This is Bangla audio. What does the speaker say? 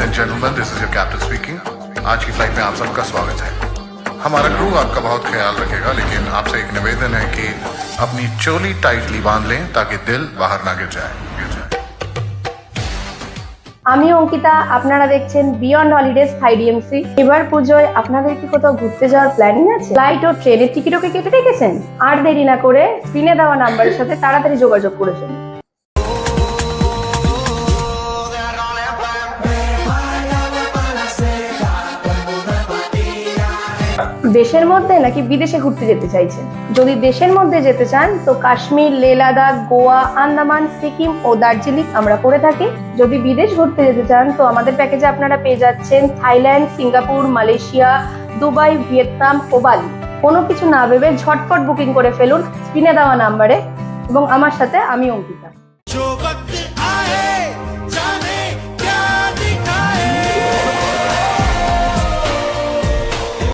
And gentleman, this is your captain speaking. आज की फ्लाइट में आप सबका स्वागत है। हमारा क्रू आपका बहुत ख्याल रखेगा, लेकिन आपसे एक निवेदन है कि अपनी चोली टाइटली बांध लें ताकि दिल बाहर ना गिर जाए। আমি অঙ্কিতা, আপনারা দেখছেন বিয়ন্ড হলিডেজ থাইডিএমসি। এবার পুজোয় আপনাদের কি কোথাও ঘুরতে যাওয়ার প্ল্যানিং আছে? ফ্লাইট ও ট্রেনের টিকিটও কি কেটে রেখেছেন? আর দেরি না করে স্ক্রিনে দেওয়া নাম্বারের সাথে তাড়াতাড়ি যোগাযোগ করে ফেলুন। দেশের মধ্যে নাকি বিদেশে ঘুরতে যেতে চাইছেন? যদি দেশের মধ্যে যেতে চান তো কাশ্মীর, লেহ লাদাখ, গোয়া, আন্দামান, সিকিম ও দার্জিলিং আমরা করে থাকি। যদি বিদেশ ঘুরতে যেতে চান তো আমাদের প্যাকেজে আপনারা পেয়ে যাচ্ছেন Thailand, Singapore, Malaysia, Dubai, Vietnam ও বালি। কোনো কিছু না ভেবে ঝটপট বুকিং করে ফেলুন স্ক্রিনে দেওয়া নাম্বারে এবং আমার সাথে আমি অঙ্কিতা।